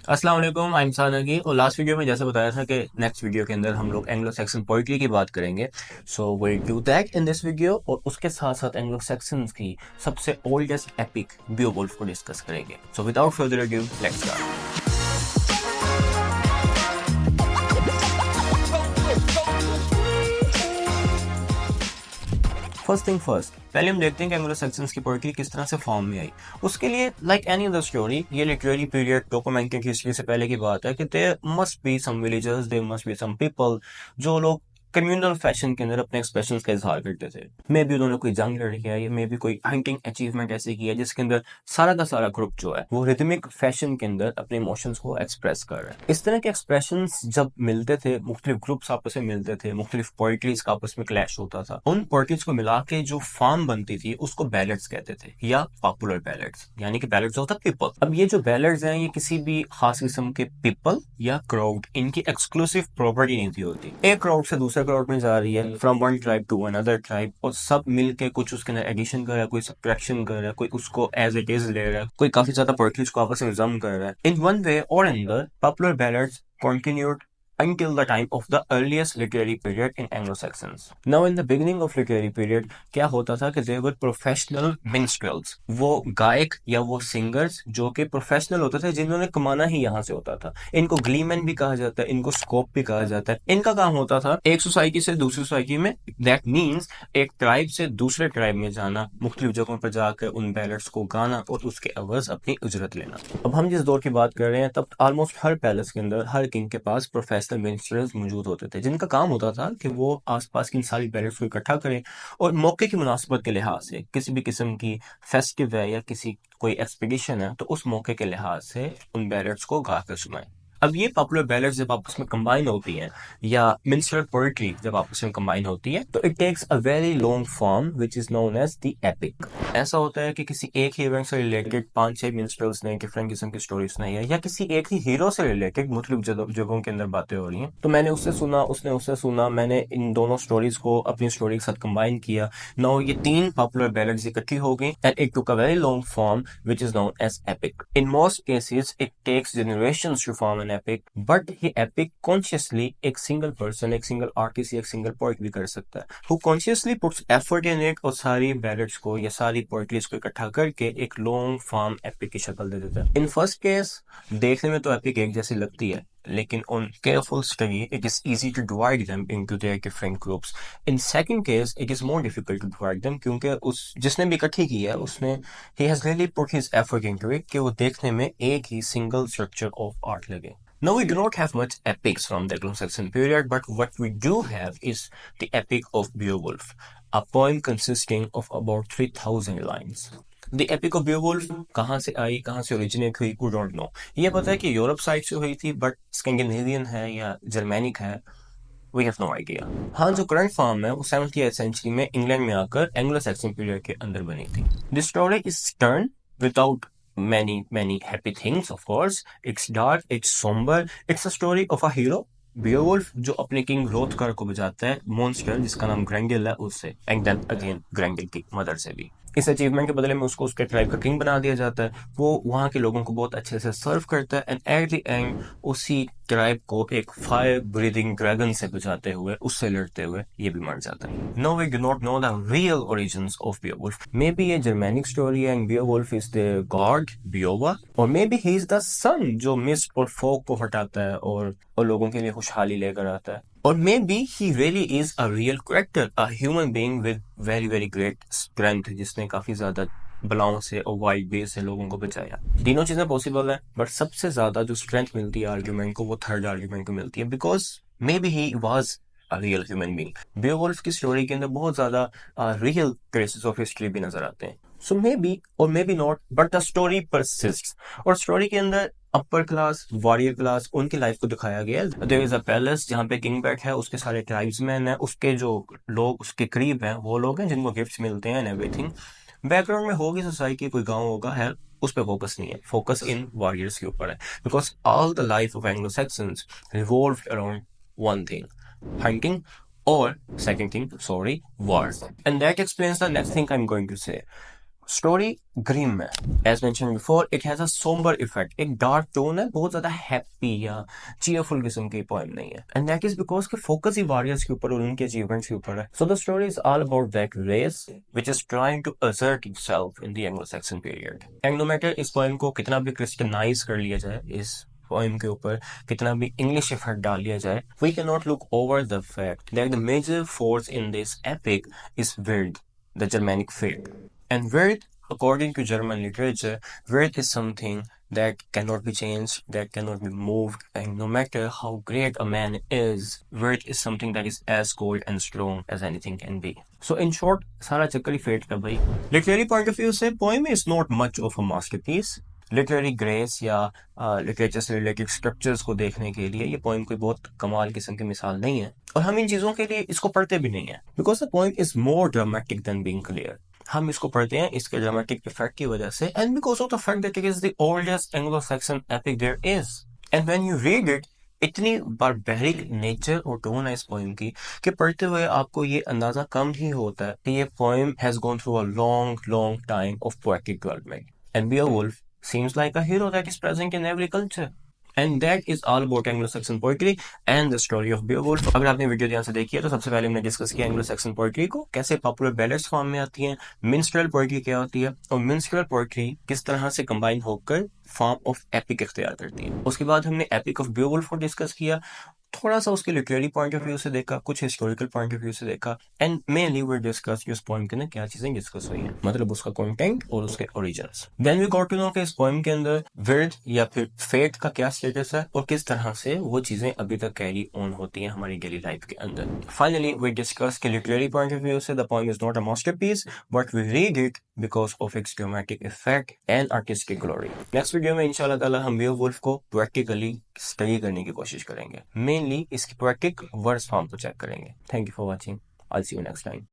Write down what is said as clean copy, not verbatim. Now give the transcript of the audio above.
अस्सलाम वालेकुम, I am सानगी। और लास्ट वीडियो में जैसे बताया था कि नेक्स्ट वीडियो के अंदर हम लोग एंग्लो सैक्सन पोइट्री की बात करेंगे। So we do that in this video, और उसके साथ साथ एंग्लो सैक्सन की सबसे ओल्डेस्ट एपिक बियोवुल्फ को डिस्कस करेंगे। So without further ado, let's start. First thing first, पहले हम देखते हैं कि एंग्लो सैक्सन्स की पोइट्री किस तरह से फॉर्म में आई। उसके लिए लाइक एनी अदर स्टोरी, ये लिटरेरी पीरियड डॉक्यूमेंट्री हिस्ट्री से पहले की बात है कि there must be some villagers, there must be some people जो लोग कम्युनल फैशन के अंदर अपने एक्सप्रेशंस का इजहार करते थे। मे बी उन्होंने कोई जंग लड़ी है, या मे बी कोई हंटिंग अचीवमेंट ऐसे की है जिसके अंदर सारा का सारा ग्रुप जो है वो रिदमिक फैशन के अंदर अपने इमोशंस को एक्सप्रेस कर रहा है। इस तरह के एक्सप्रेशंस जब मिलते थे, मुख्तलिफ ग्रुप्स आपस में मिलते थे, मुख्तलिफ पोइट्रीज का आपस में क्लैश होता था, उन पोइट्रीज को मिला के जो फॉर्म बनती थी उसको बैलेट्स कहते थे, या पॉपुलर बैलेट्स, यानी कि बैलेट्स होता पीपल। अब ये जो बैलेट्स हैं ये किसी भी खास किस्म के पीपल या क्राउड, इनकी एक्सक्लूसिव प्रॉपर्टी नहीं थी होती। एक क्राउड से दूसरे क्राउड में जा रही है, from one tribe to another tribe, और सब मिलके कुछ उसके अंदर एडिशन कर रहा है, कोई सब्ट्रैक्शन कर रहा है, कोई उसको एज इट इज ले रहा है, कोई काफी ज्यादा पोइट्रीज को आपस में जम कर रहा है। इन वन वे और another popular ballets continued until the time of the earliest literary period in Anglo-Saxons. Now in the beginning of literary period क्या होता था कि they were professional minstrels, वो गायक या वो सिंगर्स जो कि प्रोफेशनल होते थे, जिन्होंने कमाना ही यहाँ से होता था। इनको ग्लीमैन भी कहा जाता है, इनको स्कोप भी कहा जाता है। इनका काम होता था एक सोसाइटी से दूसरी सोसाइटी में, दैट मीन्स एक ट्राइब से दूसरे ट्राइब में जाना, मुख्तलिफ जगहों पर जाकर उन बैलेट्स को गाना और उसके अवज अपनी उजरत लेना। अब हम जिस दौर की बात कर रहे हैं तब ऑलमोस्ट हर पैलेस के अंदर हर किंग के पास प्रोफेशनल मिनिस्टर्स मौजूद होते थे, जिनका काम होता था कि वो आसपास की इन सारी बैलेट्स को इकट्ठा करें और मौके की मुनासिबत के लिहाज से, किसी भी किस्म की फेस्टिव है या किसी कोई एक्सपीडिशन है, तो उस मौके के लिहाज से उन बैलेट्स को गा कर सुनाएं। अब ये पॉपुलर बैलेट्स जब आपस में कंबाइन होती हैं, या मिनिस्ट्रल पोएट्री जब आपस में कंबाइन होती है, तो it takes a very long form which is known as the epic. ऐसा होता है कि किसी एक ही इवेंट से रिलेटेड 5-6 मिनिस्ट्रल्स ने डिफरेंट किस्म की स्टोरी सुनाई है, या किसी एक ही हीरो से रिलेटेड मुख्तलिफ जगहों के अंदर बातें हो रही हैं, तो मैंने उससे सुना, उसने उससे सुना, मैंने इन दोनों स्टोरीज को अपनी स्टोरी के साथ कंबाइन किया। नाउ ये 3 पॉपुलर बैलेट्स इकट्ठी हो गई and it took a very long form which is known as epic. In most cases it takes generations to form an epic, but ये एपिक कॉन्शियसली एक सिंगल पर्सन, एक single artist या एक single poet भी कर सकता है, who consciously puts effort in it, और सारी बैलेट्स को या सारी पोइट्रीज को इकट्ठा करके एक लॉन्ग फॉर्म एपिक की शक्ल दे देता है। इन फर्स्ट केस देखने में तो एपिक एक जैसी लगती है, लेकिन on careful study it is easy to divide them into their different groups. In second case it is more difficult to divide them, क्योंकि उस जिसने भी इकट्ठी की है उसने he has really put his effort into it कि वो देखने में एक ही single structure of art लगे। Now we do not have much epics from the Anglo-Saxon period, but what we do have is the epic of Beowulf, a poem consisting of about 3,000 lines. The epic of Beowulf कहाँ से आई, कहाँ से originate हुई, we don't know. ये पता है कि Europe side से हुई थी, बट स्कैंडिनेवियन है या जर्मैनिक है, वी हैव नो आइडिया। हाँ, जो करंट फॉर्म है वो 17th सेंचुरी में इंग्लैंड में आकर एंग्लो सैक्सन पीरियड के अंदर बनी थी। This story is turn without many happy things, of course. It's dark, it's somber, it's a story of a hero, Beowulf, जो अपने किंग हरोथगर को बचाता है मॉन्स्टर जिसका नाम ग्रेंडिल है उससे, एंड देन अगेन ग्रेंडिल की मदर से भी। इस अचीवमेंट के बदले में उसको उसके ट्राइब का किंग बना दिया जाता है। वो वहाँ के लोगों को बहुत अच्छे से सर्व करता है, एंड एट द एंड उसी ट्राइब को एक फायर ब्रीदिंग ड्रैगन से बचाते हुए, उससे लड़ते हुए ये भी मर जाता है। No, we do not know the real origins of Beowulf. Maybe ये जर्मैनिक स्टोरी है and Beowulf is the god Beowa, और maybe he is the son जो मिस्ट और फॉग को हटाता है और लोगों के लिए खुशहाली लेकर आता है। Or maybe he really is a real character, a human being with very great strength, जिसने काफी ज्यादा बलाओं से और वाइल्ड बेस से लोगों को बचाया। तीनों चीजें पॉसिबल है, बट सबसे ज्यादा जो स्ट्रेंथ मिलती है आर्ग्यूमेंट को, वो थर्ड आर्ग्यूमेंट को मिलती है, because may be he was a real human being. Beowulf की स्टोरी के अंदर बहुत ज्यादा रियल ट्रेसेस ऑफ हिस्ट्री भी नजर आते हैं। सो मे बी और maybe not, but the story persists, और स्टोरी के अंदर अपर क्लास, वॉरियर क्लास, उनकी लाइफ को दिखाया गया है। देयर इज अ पैलेस जहाँ पे किंग बैठ है, उसके सारे ट्राइब्समैन हैं, उसके जो लोग उसके करीब हैं वो लोग हैं जिनको गिफ्ट्स मिलते हैं एंड एवरीथिंग। बैकग्राउंड में होगी सोसाइटी, कोई गांव होगा, है, उस पर फोकस नहीं है, फोकस इन वॉरियर्स के ऊपर है, because all the life of Anglo Saxons revolve around one thing, hunting, or second thing, sorry, war. And that explains the next thing I'm going to say. Story ग्रीम में as mention before it has a somber effect, एक dark tone है, बहुत ज्यादा happy या cheerful किस्म की poem नहीं है, एंड दैट इज बिकॉज के फोकस ही वॉरियर्स के ऊपर और उनके अचीवमेंट्स के ऊपर है. So the story is all about that race which is trying to assert itself in the Anglo-Saxon period. And no matter इस पोएम को कितना भी क्रिस्टियनाइज कर लिया जाए, इस पोएम के ऊपर कितना भी इंग्लिश इफेक्ट डाल लिया जाए, we cannot look over the fact that the major force in this epic is Wird, the Germanic fate. And Wird, according to German literature, Wird is something that cannot be changed, that cannot be moved, and no matter how great a man is, Wird is something that is as cold and strong as anything can be. So in short, सारा चक्कर ही fate का भाई. Literary point of view से poem is not much of a masterpiece. Literary grace या literature से related structures को देखने के लिए ये पोइम कोई बहुत कमाल किस्म की मिसाल नहीं है, और हम इन चीज़ों के लिए इसको पढ़ते भी नहीं है, because the poem is more dramatic than being clear. हम इसको पढ़ते हैं इसके ड्रामेटिक इफेक्ट की वजह से, and because of the fact that it is the oldest Anglo Saxon epic there is. And when you read it, इतनी barbaric nature और टोन है इस पोइम की कि पढ़ते हुए आपको ये अंदाजा कम ही होता है कि ये poem has gone through a long long time of poetic development. And Beowulf seems like a hero that is present in every culture. And that is all about Anglo-Saxon poetry and the story of Beowulf. अगर आपने video ध्यान से देखी है तो सबसे पहले हमने डिस्कस किया एंग्लो-सैक्सन पोएट्री को, कैसे पॉपुलर बैलेड्स फॉर्म में आती हैं, मिन्स्ट्रेल पोएट्री क्या होती है, और मिन्स्ट्रेल पोएट्री किस तरह से कंबाइन होकर फॉर्म ऑफ एपिक इख्तियार करती है. उसके बाद हमने एपिक ऑफ बेओवुल्फ को डिस्कस किया, थोड़ा सा उसके लिटरेरी पॉइंट ऑफ व्यू से देखा, कुछ हिस्टोरिकल पॉइंट ऑफ व्यू से देखा, एंड मेनली वी डिस्कस कि उस पोएम के अंदर क्या चीजें डिस्कस हुई हैं, मतलब उसका कंटेंट और उसके origins. Then we got to know कि इस पोएम के अंदर विर्ड या फिर फेट का क्या स्टेटस है और किस तरह से वो चीजें अभी तक कैरी ऑन होती हैं हमारी डेली लाइफ के अंदर. फाइनली वी डिस्कस कि लिटरेरी पॉइंट ऑफ व्यू से the poem is not a masterpiece, but we read it because of its dramatic effect and artistic glory. Next video में इंशाल्लाह ताला हम बेओवुल्फ को प्रैक्टिकली स्टडी करने की कोशिश करेंगे, मेनली इसकी पोएटिक वर्ड्स फॉर्म को चेक करेंगे. Thank you for watching. I see you next time.